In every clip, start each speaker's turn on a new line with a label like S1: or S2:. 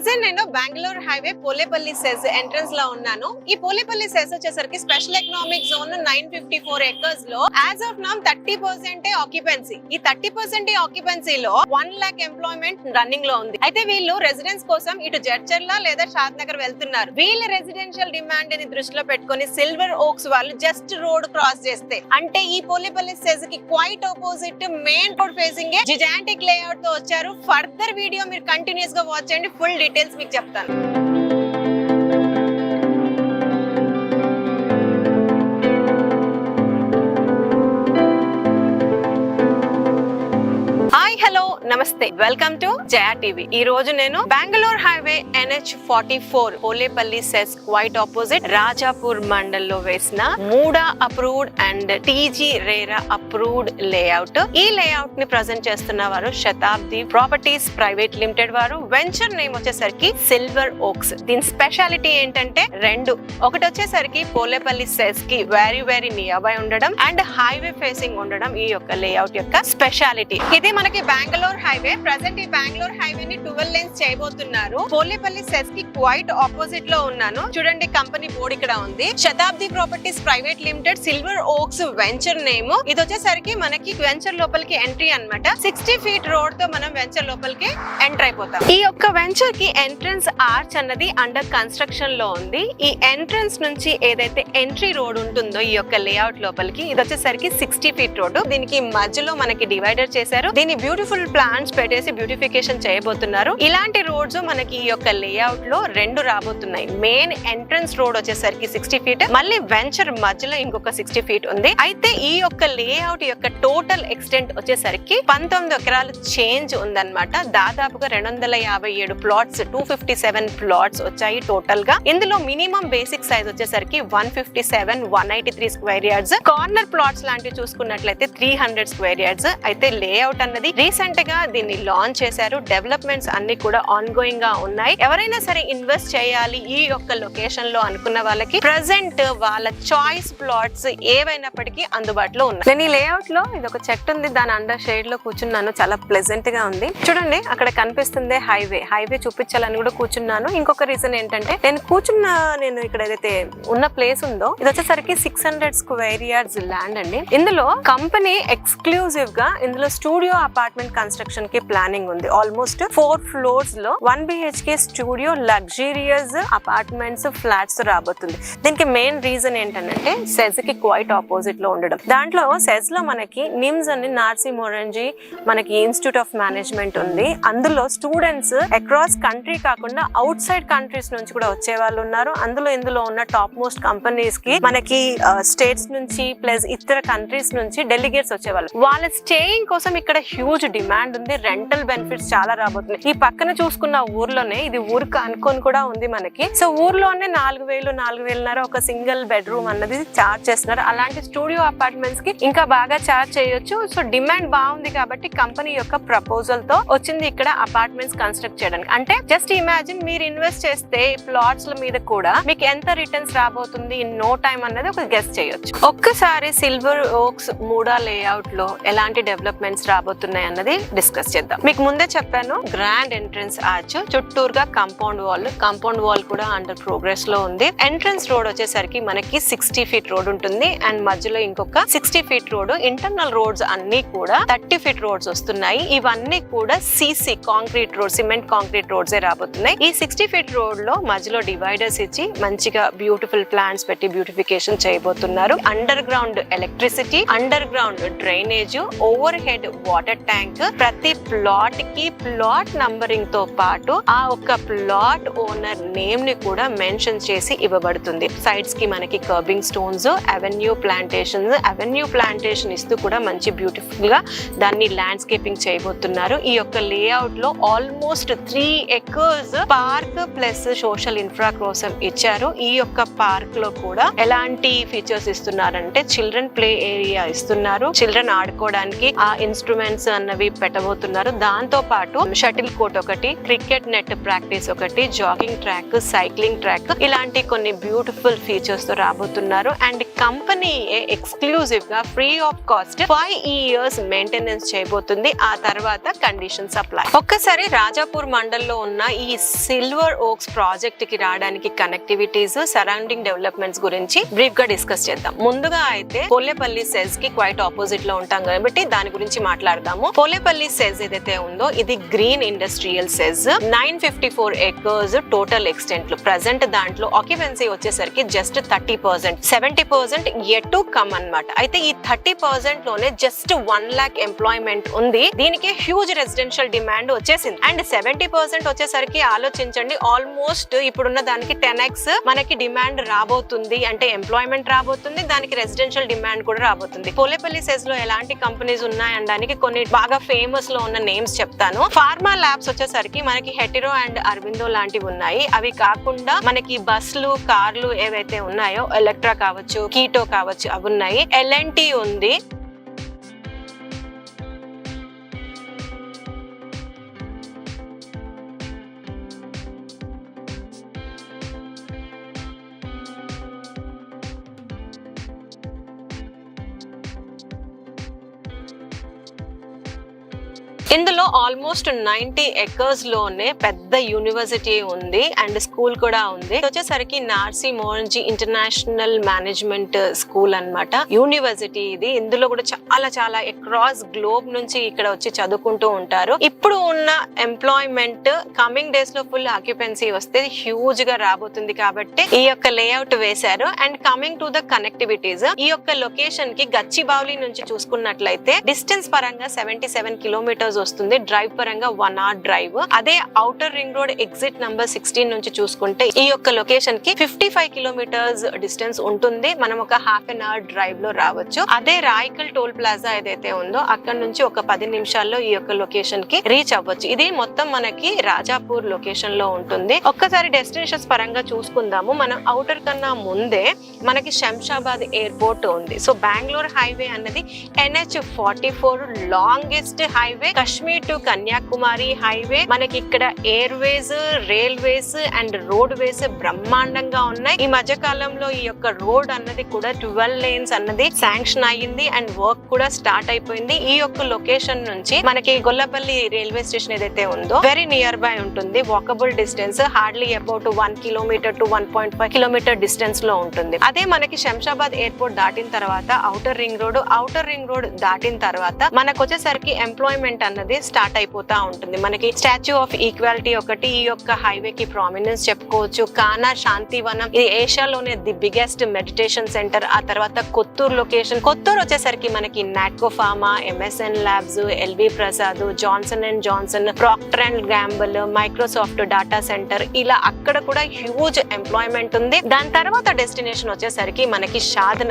S1: Present నేను Bengaluru highway Polepally SEZ entrance లో ఉన్నాను. ఈ పోలేపల్లి సెజ్ వచ్చేసరికి స్పెషల్ ఎకనామిక్ జోన్ 954 ఎకర్స్ లో యాజ్ ఆఫ్ నౌ 30% ఆక్యుపెన్సీ. ఈ 30% ఆక్యుపెన్సీలో 1 lakh ఎంప్లాయ్మెంట్ రన్నింగ్ లో ఉంది. అయితే వీళ్ళు రెసిడెన్స్ కోసం ఇటు జడ్చర్ల లేదా షాద్ నగర్ వెళ్తున్నారు. వీళ్ళ రెసిడెన్షియల్ డిమాండ్ ని దృష్టిలో పెట్టుకుని సిల్వర్ ఓక్స్ వాళ్ళు జస్ట్ రోడ్ క్రాస్ చేస్తే, అంటే ఈ పోలేపల్లి సెజ్ కి quite opposite main road facing gigantic layout తో వచ్చారు. ఫర్దర్ వీడియో మీరు కంటిన్యూస్ గా వాచ్ చేయండి, ఫుల్ డీటెయిల్స్ మీకు చెప్తాను. హలో నమస్తే, వెల్కమ్ టు జయా టీవీ. ఈ రోజు నేను Bengaluru highway NH44 Polepally SEZ quite opposite Rajapur mandal లో వేసిన మూడా approved and TG RERA approved layout. ఈ లేఅవుట్ ని ప్రజెంట్ చేస్తున్న వారు శతాబ్ది ప్రాపర్టీస్ ప్రైవేట్ లిమిటెడ్ వారు. వెంచర్ నేమ్ వచ్చేసరికి సిల్వర్ ఓక్స్. దీని స్పెషాలిటీ ఏంటంటే ఒకటి వచ్చేసరికి పోలేపల్లి సెజ్ కి వెరీ నియర్ బై ఉండడం అండ్ హైవే ఫేసింగ్ ఉండడం ఈ యొక్క లేఅవుట్ యొక్క స్పెషాలిటీ. ఇది మనకి బెంగళూరు హైవే. ప్రెసెంట్ ఈ బెంగళూరు హైవే ని 12 lanes చేయబోతున్నారు. పోలేపల్లి సెజ్ కి క్వైట్ ఆపోజిట్ లో ఉన్నాను. చూడండి, కంపెనీ బోర్డు ఇక్కడ ఉంది. Shatabdi properties private limited silver oaks venture name. ఇది వచ్చేసరికి మనకి వెంచర్ లోపలికి ఎంట్రీ అన్నమాట. 60 feet రోడ్ తో మనం వెంచర్ లోపలికి ఎంటర్ అయిపోతాం. ఈ యొక్క వెంచర్ కి ఎంట్రన్స్ ఆర్చ్ అన్నది అండర్ కన్స్ట్రక్షన్ లో ఉంది. ఈ ఎంట్రన్స్ నుంచి ఏదైతే ఎంట్రీ రోడ్ ఉంటుందో ఈ యొక్క లేఅవుట్ లోపలికి, ఇది వచ్చేసరికి 60 feet రోడ్. దీనికి మధ్యలో మనకి డివైడర్ చేశారు. దీని బ్యూటిఫుల్ ప్లాంట్స్ పెట్టేసి బ్యూటిఫికేషన్ చేయబోతున్నారు. ఇలాంటి రోడ్స్ మనకి ఈ యొక్క లేఅవుట్ లో 2 రాబోతున్నాయి. మెయిన్ ఎంట్రన్స్ రోడ్ వచ్చేసరికి 60 feet, మళ్ళీ వెంచర్ మధ్యలో ఇంకొక 60 feet ఉంది. అయితే ఈ యొక్క లేఅవుట్ యొక్క టోటల్ ఎక్స్టెంట్ వచ్చేసరికి 19 ఎకరాలు చేంజ్ ఉందన్నమాట. దాదాపుగా 257 ప్లాట్స్, 257 ప్లాట్స్ వచ్చాయి టోటల్ గా. ఇందులో మినిమం బేసిక్ సైజ్ వచ్చేసరికి 157, 183 స్క్వేర్ యార్డ్స్. కార్నర్ ప్లాట్స్ లాంటివి చూసుకున్నట్లయితే 300 స్క్వేర్ యార్డ్స్. అయితే లేఅవుట్ అన్నది రీసెంట్ గా దీన్ని లాంచ్ చేశారు. డెవలప్మెంట్స్ అన్ని కూడా ఆన్ గోయింగ్ గా ఉన్నాయి. ఎవరైనా సరే ఇన్వెస్ట్ చేయాలి ఈ యొక్క లొకేషన్ లో అనుకున్న వాళ్ళకి ప్రెసెంట్ వాళ్ళ చాయిస్ ప్లాట్స్ ఏవైనప్పటికీ అందుబాటులో ఉన్నాయి. నేను ఈ లేఅవుట్ లో ఇది ఒక చెట్టు ఉంది, దాని అండర్ షేడ్ లో కూర్చున్నాను. చాలా ప్లెజెంట్ గా ఉంది. చూడండి, అక్కడ కనిపిస్తుంది హైవే చూపించాలని కూడా కూర్చున్నాను. ఇంకొక రీజన్ ఏంటంటే నేను ఇక్కడ ఏదైతే ఉన్న ప్లేస్ ఉందో ఇది వచ్చేసరికి 600 స్క్వేర్ యార్డ్స్ ల్యాండ్ అండి. ఇందులో కంపెనీ ఎక్స్క్లూజివ్ గా ఇందులో స్టూడియో అపార్ట్మెంట్ కన్స్ట్రక్షన్ కి ప్లానింగ్ ఉంది. ఆల్మోస్ట్ 4 floors లో 1 BHK studio luxurious apartments flats రాబోతుంది. దీనికి మెయిన్ రీజన్ ఏంటంటే సెజ్ కి క్వైట్ ఆపోజిట్ లో ఉండడం. దాంట్లో సెజ్ లో మనకి నిమ్స్ అని నార్సీ మొరంజీ మనకి ఇన్స్టిట్యూట్ ఆఫ్ మేనేజ్మెంట్ ఉంది. అందులో స్టూడెంట్స్ అక్రాస్ కంట్రీ కాకుండా అవుట్ సైడ్ కంట్రీస్ నుంచి కూడా వచ్చే వాళ్ళు ఉన్నారు. ఇందులో ఉన్న టాప్ మోస్ట్ కంపెనీస్ కి మనకి స్టేట్స్ నుంచి ప్లస్ ఇతర కంట్రీస్ నుంచి డెలిగేట్స్ వచ్చేవాళ్ళు. వాళ్ళ స్టేయింగ్ కోసం ఇక్కడ హ్యూజ్ డిమాండ్ ఉంది. రెంటల్ బెనిఫిట్స్ చాలా రాబోతున్నాయి. ఈ పక్కన చూసుకున్న ఊర్లోనే, ఇది ఊరికి అనుకొని కూడా ఉంది మనకి. సో ఊర్లోనే 4,000, 4,500 ఒక సింగిల్ బెడ్రూమ్ అన్నది చార్జ్ చేస్తున్నారు. అలాంటి స్టూడియో అపార్ట్మెంట్స్ కి ఇంకా బాగా చార్జ్ చేయొచ్చు. సో డిమాండ్ బాగుంది కాబట్టి కంపెనీ యొక్క ప్రపోజల్ తో వచ్చింది ఇక్కడ అపార్ట్మెంట్స్ కన్స్ట్రక్ట్ చేయడానికి. అంటే జస్ట్ ఇమాజిన్, మీరు ఇన్వెస్ట్ చేస్తే ప్లాట్స్ మీద కూడా మీకు ఎంత రిటర్న్స్ రాబోతుంది ఇన్ నో టైమ్ అన్నది ఒక గెస్ చేయొచ్చు. ఒక్కసారి సిల్వర్ ఓక్స్ మూడా లేఅవుట్ లో ఎలాంటి డెవలప్మెంట్స్ రాబోతున్నాయి అన్నది డిస్కస్ చేద్దాం. మీకు ముందే చెప్పాను, గ్రాండ్ ఎంట్రన్స్ ఆర్చ్, చుట్టూరుగా కాంపౌండ్ వాల్ కూడా అండర్ ప్రోగ్రెస్ లో ఉంది. ఎంట్రన్స్ రోడ్ వచ్చేసరికి మనకి 60 feet రోడ్ ఉంటుంది అండ్ మధ్యలో ఇంకొక 60 feet రోడ్. ఇంటర్నల్ రోడ్స్ అన్ని కూడా 30 feet రోడ్స్ వస్తున్నాయి. ఇవన్నీ కూడా CC concrete road, cement concrete roads రాబోతున్నాయి. ఈ 60 feet రోడ్ లో మధ్యలో డివైడర్స్ ఇచ్చి మంచిగా బ్యూటిఫుల్ ప్లాంట్స్ పెట్టి బ్యూటిఫికేషన్ చేయబోతున్నారు. Under ground electricity, under ground drainage, over head water tank, ప్రతి ప్లాట్ కి ప్లాట్ నంబరింగ్ తో పాటు ఆ ఒక్క ప్లాట్ ఓనర్ నేమ్ ని కూడా మెన్షన్ చేసి ఇవ్వబడుతుంది. సైడ్స్ కి మనకి కర్బింగ్ స్టోన్స్, అవెన్యూ ప్లాంటేషన్ ఇస్తూ కూడా మంచి బ్యూటిఫుల్ గా దాన్ని ల్యాండ్స్కేపింగ్ చేయబోతున్నారు. ఈ యొక్క లేఅవుట్ లో almost 3 acres park plus social infra కోసం ఇచ్చారు. ఈ యొక్క పార్క్ లో కూడా ఎలాంటి ఫీచర్స్ ఇస్తున్నారంటే చిల్డ్రన్ ప్లే ఏరియా ఇస్తున్నారు. చిల్డ్రన్ ఆడుకోవడానికి ఆ ఇన్స్ట్రుమెంట్స్ అన్నవి కట్టబోతున్నారు. దాంతో పాటు షటిల్ కోర్ట్ ఒకటి, క్రికెట్ నెట్ ప్రాక్టీస్ ఒకటి, జాగింగ్ ట్రాక్, సైక్లింగ్ ట్రాక్, ఇలాంటి కొన్ని బ్యూటిఫుల్ ఫీచర్స్ తో రాబోతున్నారు. అండ్ కంపెనీ ఎక్స్క్లూజివ్ గా free of cost 5 years maintenance చేయబోతుంది. ఆ తర్వాత కండిషన్ సప్లై. ఒక్కసారి రాజాపూర్ మండల్లో ఉన్న ఈ సిల్వర్ ఓక్స్ ప్రాజెక్ట్ కి రావడానికి కనెక్టివిటీస్, సరౌండింగ్ డెవలప్మెంట్స్ గురించి బ్రీఫ్ గా డిస్కస్ చేద్దాం. ముందుగా అయితే పోలేపల్లి సెజ్ కి క్వైట్ ఆపోజిట్ లో ఉంటాం కాబట్టి దాని గురించి మాట్లాడదాము. పోలేపల్లి సెజ్ ఏదైతే ఉందో ఇది green industrial SEZ, 954 acres total extent లో. ప్రెసెంట్ దాంట్లో ఆక్యుపెన్సీ వచ్చేసరికి జస్ట్ 30%, 70% yet to come అన్నమాట. అయితే ఈ 30% లోనే జస్ట్ 1 lakh ఎంప్లాయ్మెంట్ ఉంది. దీనికి హ్యూజ్ రెసిడెన్షియల్ డిమాండ్ వచ్చేసింది. అండ్ 70% వచ్చేసరికి ఆలోచించండి, ఆల్మోస్ట్ ఇప్పుడున్న దానికి 10x మనకి డిమాండ్ రాబోతుంది. అంటే ఎంప్లాయ్మెంట్ రాబోతుంది, దానికి రెసిడెన్షియల్ డిమాండ్ కూడా రాబోతుంది. పోలేపల్లి సెజ్ లో ఎలాంటి కంపెనీస్ ఉన్నాయనడానికి కొన్ని బాగా ఫేమస్ లో ఉన్న నేమ్స్ చెప్తాను. ఫార్మా ల్యాబ్స్ వచ్చేసరికి మనకి హెటిరో అండ్ అరవిందో లాంటివి ఉన్నాయి. అవి కాకుండా మనకి బస్సులు, కార్లు ఏవైతే ఉన్నాయో ఎలక్ట్రా కావచ్చు, కీటో కావచ్చు, అవి ఉన్నాయి. L&T ఉంది. ఇందులో ఆల్మోస్ట్ 90 acres లోనే పెద్ద యూనివర్సిటీ ఉంది అండ్ స్కూల్ కూడా ఉంది. వచ్చేసరికి Narsee Mohanji international management school అన్నమాట, యూనివర్సిటీ ఇది. ఇందులో కూడా చాలా చాలా అక్రాస్ గ్లోబ్ నుంచి ఇక్కడ వచ్చి చదువుకుంటూ ఉంటారు. ఇప్పుడు ఉన్న ఎంప్లాయ్మెంట్ కమింగ్ డేస్ లో ఫుల్ ఆక్యుపెన్సీ వస్తే హ్యూజ్ గా రాబోతుంది కాబట్టి ఈ యొక్క లేఅవుట్ వేశారు. And coming to the connectivities, ఈ యొక్క లొకేషన్ కి గచ్చిబౌలి నుంచి చూసుకున్నట్లయితే డిస్టెన్స్ పరంగా 77 kilometers వస్తుంది. డ్రైవ్ పరంగా 1 hour డ్రైవ్. అదే outer ring road exit number 16 నుంచి చూసుకుంటే ఈ యొక్క లొకేషన్ కి 55 kilometers డిస్టెన్స్ ఉంటుంది. మనం ఒక హాఫ్ అన్ అవర్ డ్రైవ్ లో రావచ్చు. అదే రాయకల్ టోల్ ప్లాజా ఏదైతే ఉందో అక్కడ నుంచి ఒక 10 నిమిషాల్లో ఈ యొక్క లొకేషన్ కి రీచ్ అవ్వచ్చు. ఇది మొత్తం మనకి రాజాపూర్ లొకేషన్ లో ఉంటుంది. ఒక్కసారి డెస్టినేషన్స్ పరంగా చూసుకుందాము. మనం ఔటర్ కన్నా ముందే మనకి శంషాబాద్ ఎయిర్పోర్ట్ ఉంది. సో బెంగళూరు హైవే అన్నది NH44 longest highway. Kashmir to Kanyakumari highway. మనకి ఇక్కడ ఎయిర్వేస్, రైల్వేస్ అండ్ రోడ్ వేస్ బ్రహ్మాండంగా ఉన్నాయి. ఈ మధ్య కాలంలో ఈ యొక్క రోడ్ అన్నది కూడా 12 lanes అన్నది శాంక్షన్ అయ్యింది అండ్ వర్క్ కూడా స్టార్ట్ అయిపోయింది. ఈ యొక్క లొకేషన్ నుంచి మనకి గొల్లపల్లి రైల్వే స్టేషన్ ఏదైతే ఉందో వెరీ నియర్ బై ఉంటుంది. Walkable distance hardly about 1 kilometer to 1.5 kilometer distance లో ఉంటుంది. అదే మనకి శంషాబాద్ ఎయిర్పోర్ట్ దాటిన తర్వాత ఔటర్ రింగ్ రోడ్ దాటిన తర్వాత మనకు వచ్చేసరికి ఎంప్లాయ్మెంట్ అన్నది స్టార్ట్ అయిపోతా ఉంటుంది. మనకి స్టాచ్యూ ఆఫ్ ఈక్వాలిటీ ఒకటి ఈ యొక్క హైవే కి ప్రామినెన్స్ చెప్పుకోవచ్చు. కానా శాంతివనం, ఇది ఏషియాలోనే ది బిగ్గెస్ట్ మెడిటేషన్ సెంటర్. ఆ తర్వాత కొత్తూరు లొకేషన్. కొత్తూరు వచ్చేసరికి మనకి Natco pharma, MSN labs, LB Prasad, Johnson and Johnson, Procter and Gamble, Microsoft data centre, ఇలా అక్కడ కూడా హ్యూజ్ ఎంప్లాయ్మెంట్ ఉంది. దాని తర్వాత డెస్టినేషన్ వచ్చేసరికి మనకి షాద్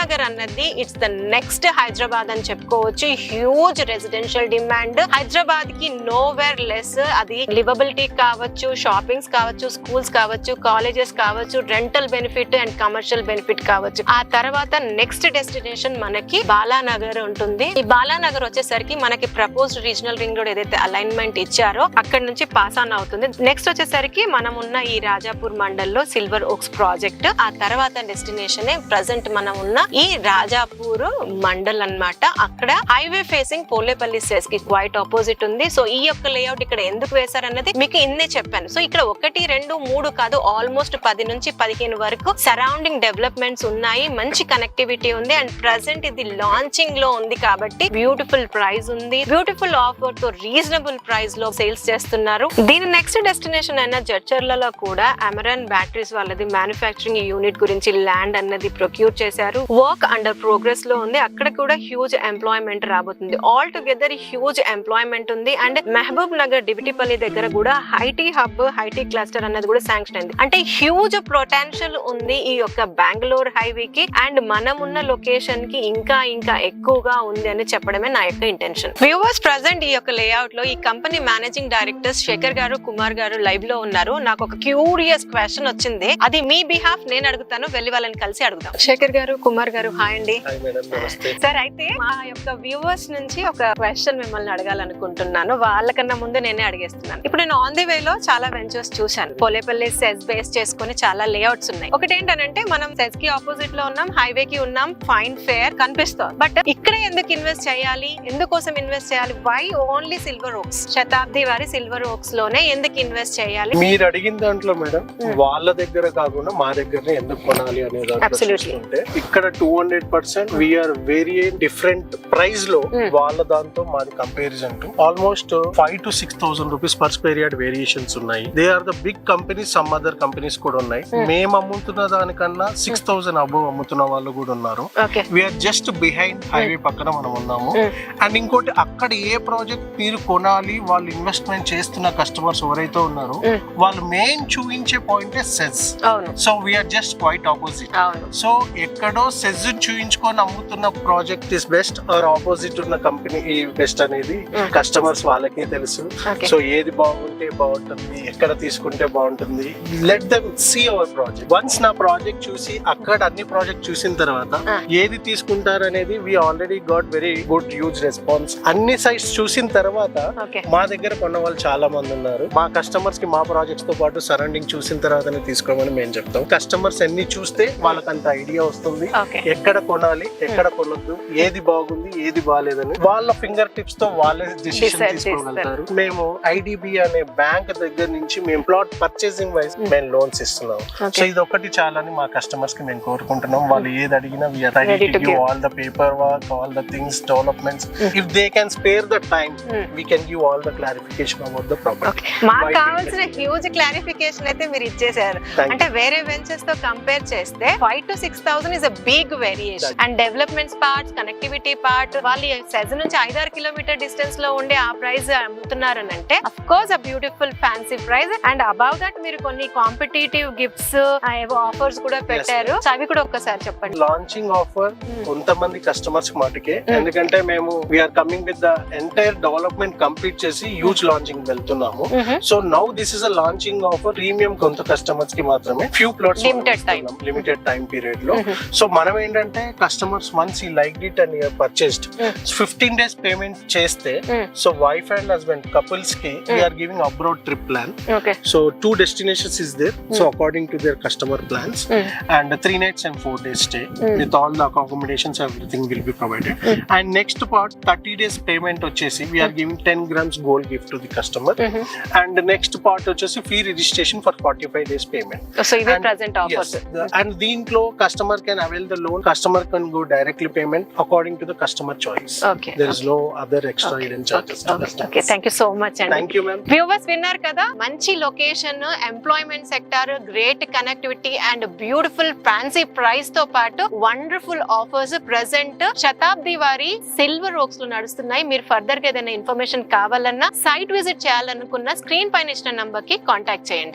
S1: నగర్ అన్నది ఇట్స్ ద నెక్స్ట్ హైదరాబాద్ అని చెప్పుకోవచ్చు. Huge residential demand. హైదరాబాద్ కి నోవేర్ లెస్. అది లివబిలిటీ కావచ్చు, షాపింగ్స్ కావచ్చు, స్కూల్స్ కావచ్చు, కాలేజెస్ కావచ్చు, rental benefit and commercial benefit కావచ్చు. ఆ తర్వాత నెక్స్ట్ డెస్టినేషన్ మనకి బాలానగర్ ఉంటుంది. ఈ బాలానగర్ వచ్చేసరికి మనకి ప్రపోజ్డ్ రీజనల్ రింగ్ రోడ్ ఏదైతే అలైన్మెంట్ ఇచ్చారో అక్కడ నుంచి పాస్ ఆన్ అవుతుంది. నెక్స్ట్ వచ్చేసరికి మనం ఉన్న ఈ రాజాపూర్ మండల్లో సిల్వర్ ఓక్స్ ప్రాజెక్ట్. ఆ తర్వాత డెస్టినేషన్ ప్రెసెంట్ మనం ఉన్న ఈ రాజాపూర్ మండల్ అన్నమాట. అక్కడ హైవే ఫేసింగ్ పోలేపల్లి సెజ్ కి క్వైట్ ఆపోజిట్ ఉంది. సో ఈ యొక్క లేఅవుట్ ఇక్కడ ఎందుకు వేశారన్నది మీకు ఇన్నే చెప్పాను. సో ఇక్కడ 1, 2, 3 కాదు, ఆల్మోస్ట్ 10 నుంచి 15 వరకు సరౌండింగ్ డెవలప్మెంట్స్ ఉన్నాయి. మంచి కనెక్టివిటీ ఉంది అండ్ ప్రెసెంట్ ఇది లాంచింగ్ లో ఉంది కాబట్టి బ్యూటిఫుల్ ప్రైస్ ఉంది. బ్యూటిఫుల్ ఆఫర్ తో రీజనబుల్ ప్రైస్ లో సేల్స్ చేస్తున్నారు. దీని నెక్స్ట్ డెస్టినేషన్ అయిన జడ్చర్లలో కూడా అమెరాన్ బ్యాటరీస్ వాళ్ళది మ్యానుఫ్యాక్చరింగ్ యూనిట్ గురించి ల్యాండ్ అన్నది ప్రొక్యూర్ చేశారు. వర్క్ అండర్ ప్రోగ్రెస్ లో ఉంది. అక్కడ కూడా హ్యూజ్ ఎంప్లాయ్మెంట్ రాబోతుంది. ఆల్ టుగెదర్ హ్యూజ్ ఎంప్లాయ్మెంట్ ఉంది. అండ్ మహబూబ్ నగర్ డివిటిపల్లి దగ్గర కూడా ఐటీ హబ్, ఐటీ క్లస్టర్ అన్నది కూడా శాంక్షన్ అయింది. అంటే హ్యూజ్ పొటెన్షియల్ ఉంది ఈ యొక్క బెంగళూరు హైవే కి. అండ్ మనం ఉన్న లొకేషన్ కి ఇంకా ఎక్కువగా ఉంది అని చెప్పడమే నా యొక్క ఇంటెన్షన్. వ్యూవర్స్, ప్రెసెంట్ ఈ యొక్క లేఅవుట్ లో ఈ కంపెనీ మేనేజింగ్ డైరెక్టర్స్ శేఖర్ గారు, కుమార్ గారు లైవ్ లో ఉన్నారు. నాకు ఒక క్యూరియస్ క్వశ్చన్ వచ్చింది, అది మీ బిహాఫ్ నేను అడుగుతాను, వెళ్ళి వాళ్ళని కలిసి అడుగుతాం. శేఖర్ గారు, కుమార్ గారు, హాయ్ అండి. సార్, అయితే మా యొక్క వ్యూవర్స్ నుంచి ఒక క్వశ్చన్ మిమ్మల్ని అడగాలనుకుంటున్నాను. వాళ్ళకన్నా ముందు నేనే అడిగేస్తున్నాను. ఇప్పుడు నేను ఆన్ ది వే లో చాలా వెంచర్స్ చూశాను. పోలేపల్లి సెస్ బేస్ చేసుకుని చాలా లేఅవుట్స్ ఉన్నాయి. ఒకటి ఏంటంటే మనం సెస్ కి ఆపోజిట్ లో ఉన్నాం, హైవే కి ఉన్నాం, ఫైన్ ఫేర్ కనిపిస్తుంది. బట్ ఇక్కడ ఎందుకు ఇన్వెస్ట్ చేయాలి, ఎందుకోసం ఇన్వెస్ట్ చేయాలి, వై ఓన్లీ సిల్వర్ ఓక్స్, శతాబ్ది వారి సిల్వర్ ఓక్స్ లోనే ఎందుకు ఇన్వెస్ట్ చేయాలి?
S2: మీరు అడిగిన దాంట్లో మేడం వాళ్ళ దగ్గర కాకుండా మా దగ్గరనే ఎందుకు కొనాలి అనే దాంట్లో ఇక్కడ 200% వీఆర్ వెరీ డిఫరెంట్ ప్రైస్ లో వాళ్ళ దాంతో మాది comparison to almost 5,000 to 6,000 rupees per square yard variations ఉన్నాయి. They are the big companies, some other companies కూడా ఉన్నాయి. మేము అమ్ముతున్న దానికన్నా 6,000 అబోవ్ అమ్ముతున్న వాళ్ళు కూడా ఉన్నారు. వీఆర్ జస్ట్ బిహైండ్ హైవే పక్కన మనం ఉన్నాము. అండ్ ఇంకోటి అక్కడ ఏ ప్రాజెక్ట్ మీరు కొనాలి, వాళ్ళు ఇన్వెస్ట్మెంట్ చేస్తున్న కస్టమర్స్ ఎవరైతే ఉన్నారో వాళ్ళు మెయిన్ చూపించే point SEZ. So we are just quite opposite. So ఎక్కడో సెజ్ చూపించుకొని అమ్ముతున్న project is best or opposite ఉన్న కంపెనీ బెస్ట్ అనేది కస్టమర్స్ వాళ్ళకే తెలుసు. సో ఏది బాగుంటే బాగుంటుంది, ఎక్కడ తీసుకుంటే బాగుంటుంది, let them see our project. Once నా ప్రాజెక్ట్ చూసి అక్కడ అన్ని ప్రాజెక్ట్ చూసిన తర్వాత ఏది తీసుకుంటారు అనేది we already got very good huge response. అన్ని సైట్స్ చూసిన తర్వాత మా దగ్గర కొన్న వాళ్ళు చాలా మంది ఉన్నారు. మా కస్టమర్స్ కి మా ప్రాజెక్ట్స్ తో పాటు సరౌండింగ్ చూసిన తర్వాతనే తీసుకోమని మేము చెప్తాం. కస్టమర్స్ అన్ని చూస్తే వాళ్ళకి అంత ఐడియా వస్తుంది ఎక్కడ కొనాలి, ఎక్కడ కొనొద్దు, ఏది బాగుంది, ఏది బాగాలేదని వాళ్ళ ఫింగర్ టిప్స్ తో వాళ్ళే డిసిషన్ తీసుకోగలుగుతారు. మేము ఐడిబి అనే బ్యాంక్ దగ్గర నుంచి మేము ప్లాట్ పర్చేసింగ్ వైజ్ మేము లోన్స్ ఇస్తున్నాం. సో ఇది ఒకటి చాలని మా కస్టమర్స్ కి మేము కోరుకుంటున్నాం. వాళ్ళు ఏది అడిగినా we are ready to give all the paperwork, all the things, developments. If they can spare the time, we can give all the clarification about the property.
S1: మాకు కావాల్సిన హ్యూజ్ క్లారిఫికేషన్ అయితే మీరు ఇచ్చేసారు. అంటే వేరే వెంచర్స్ తో కంపేర్ చేస్తే 5,000 to 6,000 is a big variation. And developments part, connectivity part, వాళ్ళు సెజ్ నుంచి 5-6 కిలోమీటర్ డిస్టెన్స్ లో ఉండే ఆ ప్రైస్ అమ్ముతున్నారని అంటే of course a beautiful fancy price. And above that మీరు కొన్ని కాంపిటేటివ్ గిఫ్ట్స్, ఆఫర్స్ కూడా పెట్టారు. సో అవి కూడా ఒక్కసారి చెప్పండి.
S2: లాంచింగ్ ఆఫర్ కొంతమంది కస్టమర్స్ మటుకే, ఎందుకంటే మేము we are coming with the entire development complete చేసి హ్యూజ్ లాంచింగ్ వెళ్తున్నాము. So now this is a launching offer premium కొంత కస్టమర్స్ కి మాత్రమే, few plots limited time period లో. సో మనం ఏంటంటే కస్టమర్స్ వన్స్ ఈ like it and purchased 15 days payment చేస్తే, so wife and husband couples కి we are giving abroad trip plan. So 2 destinations is there, so according to their customer plans, and 3 nights and 4 days stay with all the accommodations, everything will be provided. And next part 30 days payment వచ్చేసి we are giving 10 grams gold gift to the customer. And the next part వచ్చేసి free registration for 45 days payment.
S1: So ఇది present offers.
S2: And దీంట్లో customer can avail the loan, customer can go directly payment according to the customer choice. There is no other extra hidden charges.
S1: Okay, thank you so much. And
S2: thank you ma'am.
S1: Viewers విన్నారు కదా, మంచి location, employment sector, great connectivity and beautiful fancy price తో పాటు wonderful offers present శతాబ్ది వారి silver ఓక్స్ లో నడుస్తున్నాయి. మీరు further గా ఏదైనా ఇన్ఫర్మేషన్ కావాలన్నా, సైట్ విజిట్ చేయాలనుకున్న స్క్రీన్ పైన ఇచ్చిన నంబర్ కి కాంటాక్ట్ చేయండి.